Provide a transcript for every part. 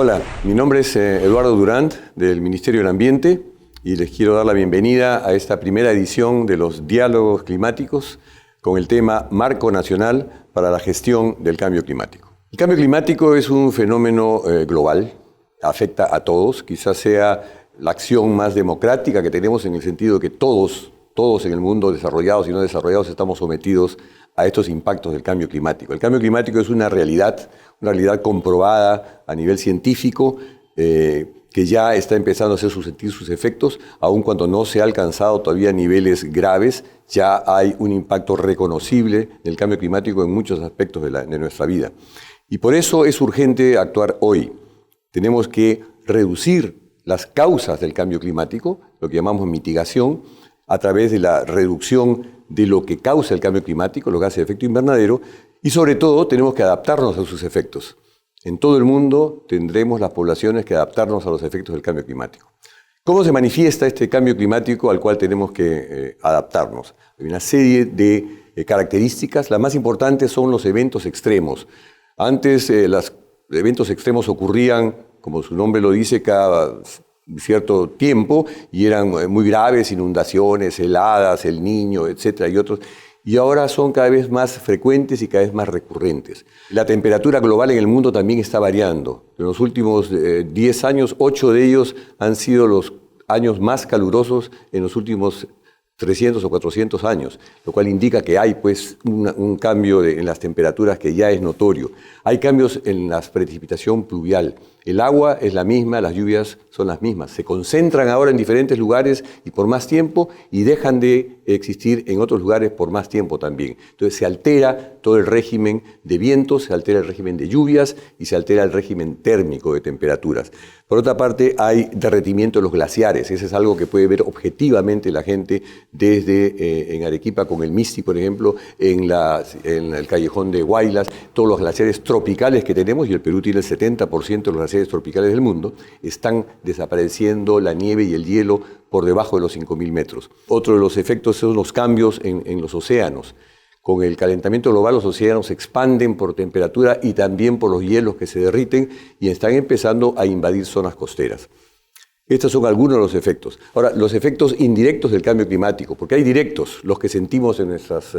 Hola, mi nombre es Eduardo Durant, del Ministerio del Ambiente, y les quiero dar la bienvenida a esta primera edición de los Diálogos Climáticos con el tema Marco Nacional para la Gestión del Cambio Climático. El cambio climático es un fenómeno global, afecta a todos, quizás sea la acción más democrática que tenemos en el sentido de que todos en el mundo, desarrollados y no desarrollados, estamos sometidos a estos impactos del cambio climático. El cambio climático es una realidad comprobada a nivel científico, que ya está empezando a hacer sentir sus efectos, aun cuando no se ha alcanzado todavía niveles graves, ya hay un impacto reconocible del cambio climático en muchos aspectos de nuestra vida. Y por eso es urgente actuar hoy. Tenemos que reducir las causas del cambio climático, lo que llamamos mitigación, a través de la reducción de lo que causa el cambio climático, los gases de efecto invernadero, y sobre todo tenemos que adaptarnos a sus efectos. En todo el mundo tendremos las poblaciones que adaptarnos a los efectos del cambio climático. ¿Cómo se manifiesta este cambio climático al cual tenemos que adaptarnos? Hay una serie de características. Las más importantes son los eventos extremos. Antes los eventos extremos ocurrían, como su nombre lo dice, cada cierto tiempo y eran muy graves, inundaciones, heladas, El Niño, etcétera, y otros. Y ahora son cada vez más frecuentes y cada vez más recurrentes. La temperatura global en el mundo también está variando. En los últimos 10 años, 8 de ellos han sido los años más calurosos en los últimos 300 o 400 años, lo cual indica que hay un cambio en las temperaturas que ya es notorio. Hay cambios en la precipitación pluvial. El agua es la misma, las lluvias son las mismas. Se concentran ahora en diferentes lugares y por más tiempo y dejan de existir en otros lugares por más tiempo también. Entonces se altera todo el régimen de vientos, se altera el régimen de lluvias y se altera el régimen térmico de temperaturas. Por otra parte, hay derretimiento de los glaciares. Ese es algo que puede ver objetivamente la gente desde en Arequipa con el Misti, por ejemplo, en el callejón de Huaylas, todos los glaciares tropicales que tenemos, y el Perú tiene el 70% de los glaciares tropicales del mundo, están desapareciendo la nieve y el hielo por debajo de los 5.000 metros. Otro de los efectos son los cambios en los océanos. Con el calentamiento global los océanos se expanden por temperatura y también por los hielos que se derriten y están empezando a invadir zonas costeras. Estos son algunos de los efectos. Ahora, los efectos indirectos del cambio climático, porque hay directos, los que sentimos en nuestras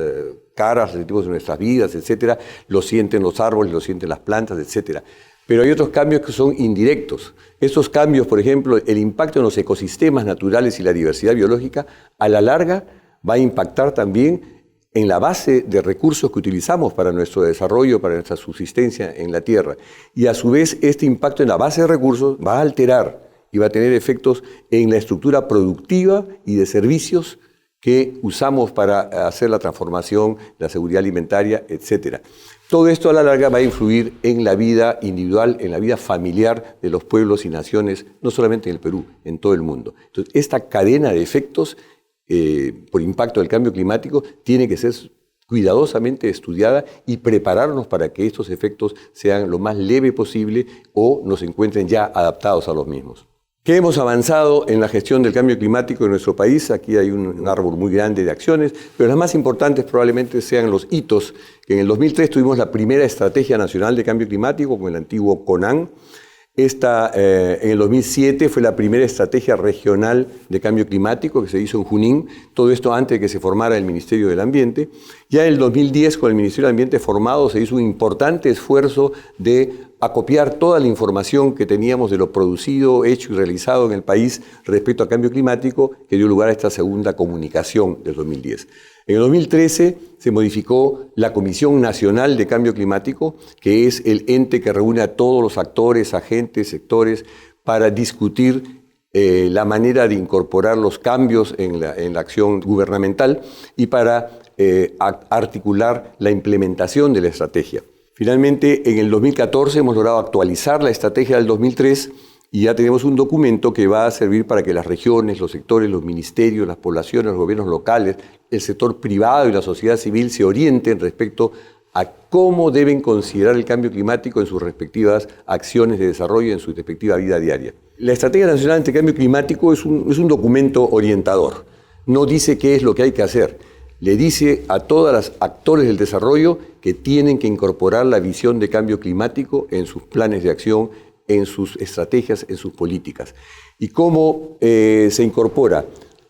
caras, los sentimos en nuestras vidas, etcétera, los sienten los árboles, los sienten las plantas, etcétera. Pero hay otros cambios que son indirectos. Estos cambios, por ejemplo, el impacto en los ecosistemas naturales y la diversidad biológica, a la larga va a impactar también en la base de recursos que utilizamos para nuestro desarrollo, para nuestra subsistencia en la Tierra. Y a su vez, este impacto en la base de recursos va a alterar y va a tener efectos en la estructura productiva y de servicios que usamos para hacer la transformación, la seguridad alimentaria, etcétera. Todo esto a la larga va a influir en la vida individual, en la vida familiar de los pueblos y naciones, no solamente en el Perú, en todo el mundo. Entonces, esta cadena de efectos por impacto del cambio climático tiene que ser cuidadosamente estudiada y prepararnos para que estos efectos sean lo más leve posible o nos encuentren ya adaptados a los mismos. ¿Qué hemos avanzado en la gestión del cambio climático en nuestro país? Aquí hay un árbol muy grande de acciones, pero las más importantes probablemente sean los hitos, que en el 2003 tuvimos la primera Estrategia Nacional de Cambio Climático con el antiguo CONAN. En el 2007 fue la primera Estrategia Regional de Cambio Climático que se hizo en Junín, todo esto antes de que se formara el Ministerio del Ambiente. Ya en el 2010, con el Ministerio del Ambiente formado, se hizo un importante esfuerzo de acopiar toda la información que teníamos de lo producido, hecho y realizado en el país respecto al cambio climático, que dio lugar a esta segunda comunicación del 2010. En el 2013 se modificó la Comisión Nacional de Cambio Climático, que es el ente que reúne a todos los actores, agentes, sectores, para discutir la manera de incorporar los cambios en la acción gubernamental y para articular la implementación de la estrategia. Finalmente, en el 2014 hemos logrado actualizar la estrategia del 2003 y ya tenemos un documento que va a servir para que las regiones, los sectores, los ministerios, las poblaciones, los gobiernos locales, el sector privado y la sociedad civil se orienten respecto a cómo deben considerar el cambio climático en sus respectivas acciones de desarrollo, en su respectiva vida diaria. La Estrategia Nacional ante Cambio Climático es un documento orientador. No dice qué es lo que hay que hacer. Le dice a todos los actores del desarrollo que tienen que incorporar la visión de cambio climático en sus planes de acción, en sus estrategias, en sus políticas. ¿Y cómo se incorpora?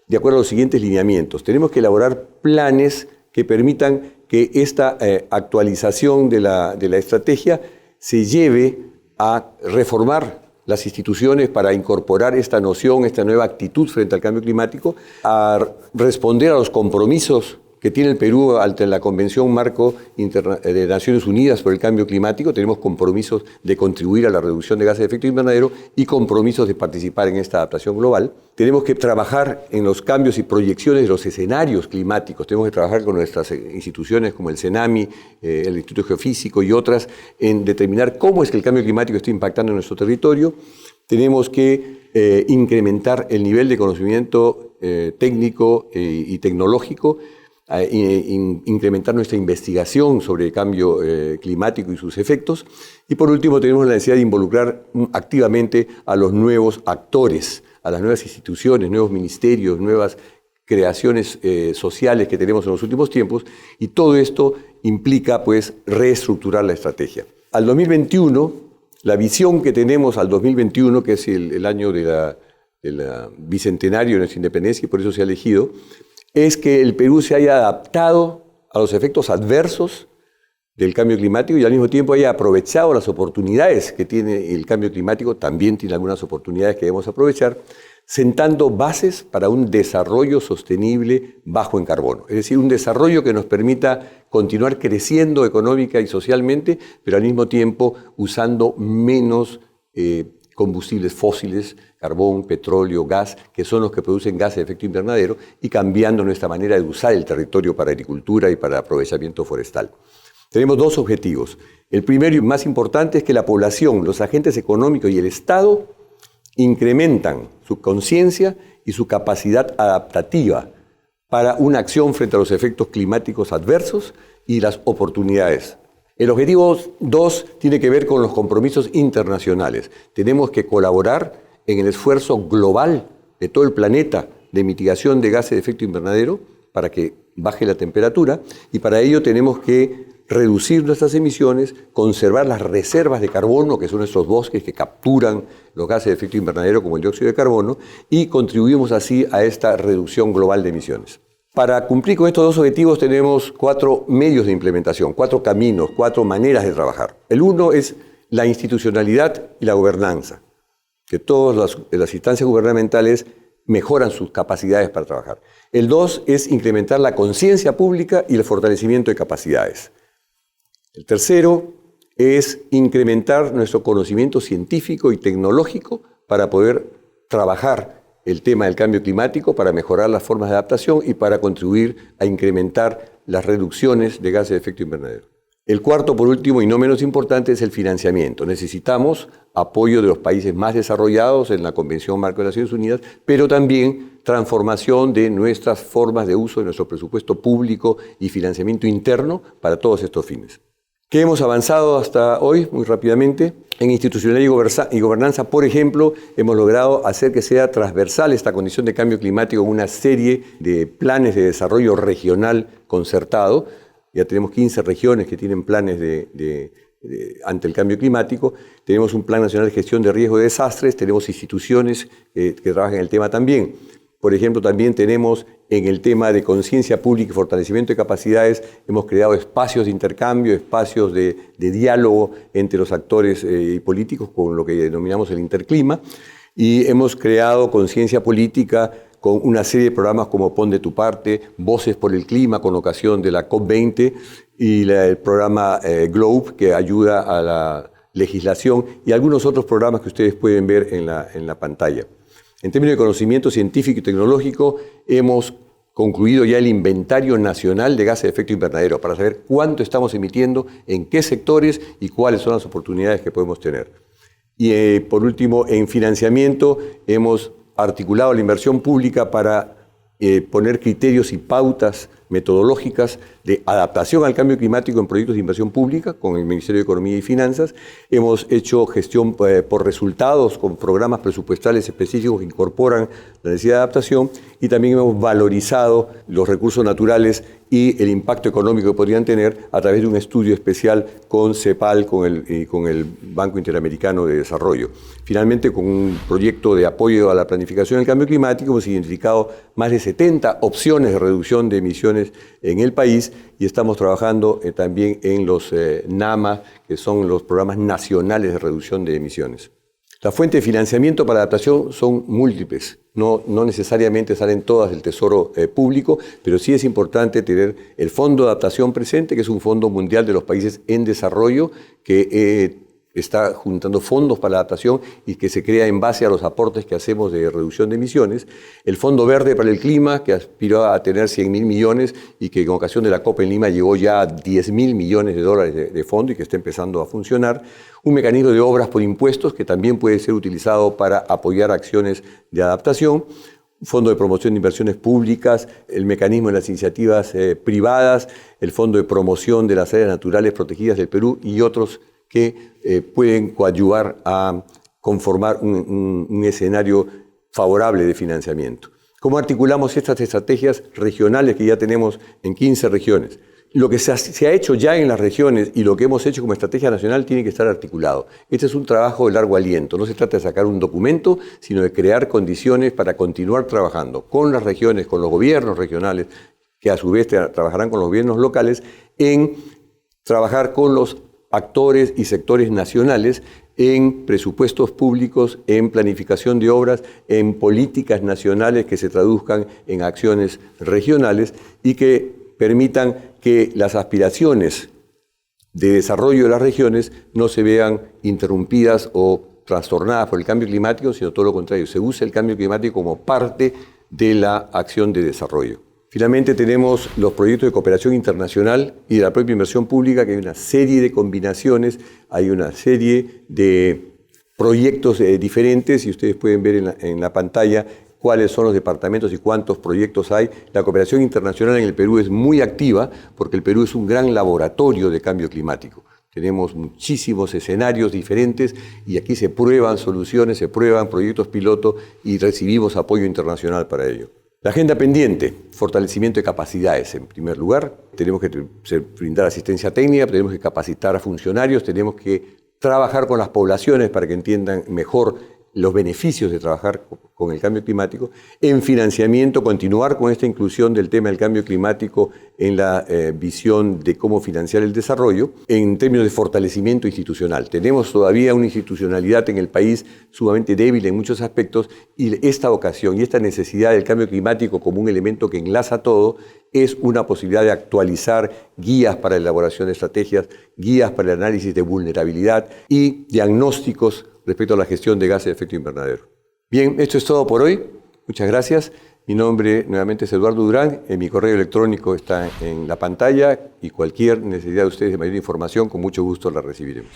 De acuerdo a los siguientes lineamientos. Tenemos que elaborar planes que permitan que esta actualización de la estrategia se lleve a reformar las instituciones para incorporar esta noción, esta nueva actitud frente al cambio climático, a responder a los compromisos que tiene el Perú ante la Convención Marco de Naciones Unidas por el Cambio Climático. Tenemos compromisos de contribuir a la reducción de gases de efecto invernadero y compromisos de participar en esta adaptación global. Tenemos que trabajar en los cambios y proyecciones de los escenarios climáticos. Tenemos que trabajar con nuestras instituciones como el CENAMI, el Instituto Geofísico y otras, en determinar cómo es que el cambio climático está impactando en nuestro territorio. Tenemos que incrementar el nivel de conocimiento técnico y tecnológico, incrementar nuestra investigación sobre el cambio climático y sus efectos. Y por último, tenemos la necesidad de involucrar activamente a los nuevos actores, a las nuevas instituciones, nuevos ministerios, nuevas creaciones sociales que tenemos en los últimos tiempos, y todo esto implica, pues, reestructurar la estrategia. Al 2021, la visión que tenemos al 2021, que es el año del bicentenario de nuestra independencia, y por eso se ha elegido, es que el Perú se haya adaptado a los efectos adversos del cambio climático y al mismo tiempo haya aprovechado las oportunidades que tiene el cambio climático. También tiene algunas oportunidades que debemos aprovechar, sentando bases para un desarrollo sostenible bajo en carbono. Es decir, un desarrollo que nos permita continuar creciendo económica y socialmente, pero al mismo tiempo usando menos combustibles fósiles, carbón, petróleo, gas, que son los que producen gases de efecto invernadero, y cambiando nuestra manera de usar el territorio para agricultura y para aprovechamiento forestal. Tenemos dos objetivos. El primero y más importante es que la población, los agentes económicos y el Estado incrementan su conciencia y su capacidad adaptativa para una acción frente a los efectos climáticos adversos y las oportunidades. El objetivo 2 tiene que ver con los compromisos internacionales. Tenemos que colaborar en el esfuerzo global de todo el planeta de mitigación de gases de efecto invernadero para que baje la temperatura, y para ello tenemos que reducir nuestras emisiones, conservar las reservas de carbono, que son nuestros bosques que capturan los gases de efecto invernadero como el dióxido de carbono, y contribuimos así a esta reducción global de emisiones. Para cumplir con estos dos objetivos tenemos 4 medios de implementación, 4 caminos, 4 maneras de trabajar. El uno es la institucionalidad y la gobernanza, que todas las instancias gubernamentales mejoran sus capacidades para trabajar. El 2 es incrementar la conciencia pública y el fortalecimiento de capacidades. El tercero es incrementar nuestro conocimiento científico y tecnológico para poder trabajar el tema del cambio climático, para mejorar las formas de adaptación y para contribuir a incrementar las reducciones de gases de efecto invernadero. El cuarto, por último, y no menos importante, es el financiamiento. Necesitamos apoyo de los países más desarrollados en la Convención Marco de Naciones Unidas, pero también transformación de nuestras formas de uso de nuestro presupuesto público y financiamiento interno para todos estos fines. ¿Qué hemos avanzado hasta hoy? Muy rápidamente. En institucionalidad y gobernanza, por ejemplo, hemos logrado hacer que sea transversal esta condición de cambio climático en una serie de planes de desarrollo regional concertado. Ya tenemos 15 regiones que tienen planes ante el cambio climático. Tenemos un Plan Nacional de Gestión de Riesgo de Desastres. Tenemos instituciones que trabajan en el tema también. Por ejemplo, también tenemos en el tema de conciencia pública y fortalecimiento de capacidades, hemos creado espacios de intercambio, espacios de diálogo entre los actores políticos con lo que denominamos el interclima, y hemos creado conciencia política con una serie de programas como Pon de tu parte, Voces por el Clima con ocasión de la COP20 y el programa GLOBE, que ayuda a la legislación, y algunos otros programas que ustedes pueden ver en la pantalla. En términos de conocimiento científico y tecnológico, hemos concluido ya el inventario nacional de gases de efecto invernadero para saber cuánto estamos emitiendo, en qué sectores y cuáles son las oportunidades que podemos tener. Y por último, en financiamiento, hemos articulado la inversión pública para poner criterios y pautas metodológicas de adaptación al cambio climático en proyectos de inversión pública con el Ministerio de Economía y Finanzas. Hemos hecho gestión por resultados con programas presupuestales específicos que incorporan la necesidad de adaptación, y también hemos valorizado los recursos naturales y el impacto económico que podrían tener a través de un estudio especial con CEPAL, con el Banco Interamericano de Desarrollo. Finalmente, con un proyecto de apoyo a la planificación del cambio climático, hemos identificado más de 70 opciones de reducción de emisiones en el país, y estamos trabajando también en los NAMA, que son los programas nacionales de reducción de emisiones. Las fuentes de financiamiento para adaptación son múltiples. No necesariamente salen todas del Tesoro público, pero sí es importante tener el Fondo de Adaptación presente, que es un fondo mundial de los países en desarrollo que está juntando fondos para la adaptación y que se crea en base a los aportes que hacemos de reducción de emisiones. El Fondo Verde para el Clima, que aspiró a tener 100.000 millones y que en ocasión de la COP en Lima llegó ya a 10.000 millones de dólares de fondo y que está empezando a funcionar. Un mecanismo de obras por impuestos que también puede ser utilizado para apoyar acciones de adaptación. Un fondo de promoción de inversiones públicas, el mecanismo de las iniciativas privadas, el fondo de promoción de las áreas naturales protegidas del Perú y otros que pueden coadyuvar a conformar un escenario favorable de financiamiento. ¿Cómo articulamos estas estrategias regionales que ya tenemos en 15 regiones? Lo que se ha hecho ya en las regiones y lo que hemos hecho como estrategia nacional tiene que estar articulado. Este es un trabajo de largo aliento. No se trata de sacar un documento, sino de crear condiciones para continuar trabajando con las regiones, con los gobiernos regionales, que a su vez trabajarán con los gobiernos locales, en trabajar con los actores y sectores nacionales en presupuestos públicos, en planificación de obras, en políticas nacionales que se traduzcan en acciones regionales y que permitan que las aspiraciones de desarrollo de las regiones no se vean interrumpidas o trastornadas por el cambio climático, sino todo lo contrario, se use el cambio climático como parte de la acción de desarrollo. Finalmente tenemos los proyectos de cooperación internacional y de la propia inversión pública, que hay una serie de combinaciones, hay una serie de proyectos diferentes, y ustedes pueden ver en la pantalla cuáles son los departamentos y cuántos proyectos hay. La cooperación internacional en el Perú es muy activa porque el Perú es un gran laboratorio de cambio climático. Tenemos muchísimos escenarios diferentes y aquí se prueban soluciones, se prueban proyectos piloto y recibimos apoyo internacional para ello. La agenda pendiente, fortalecimiento de capacidades en primer lugar. Tenemos que brindar asistencia técnica, tenemos que capacitar a funcionarios, tenemos que trabajar con las poblaciones para que entiendan mejor los beneficios de trabajar con el cambio climático. En financiamiento, continuar con esta inclusión del tema del cambio climático en la visión de cómo financiar el desarrollo. En términos de fortalecimiento institucional, tenemos todavía una institucionalidad en el país sumamente débil en muchos aspectos, y esta ocasión y esta necesidad del cambio climático como un elemento que enlaza todo es una posibilidad de actualizar guías para la elaboración de estrategias, guías para el análisis de vulnerabilidad y diagnósticos respecto a la gestión de gases de efecto invernadero. Bien, esto es todo por hoy. Muchas gracias. Mi nombre nuevamente es Eduardo Durán. Mi correo electrónico está en la pantalla y cualquier necesidad de ustedes de mayor información, con mucho gusto la recibiremos.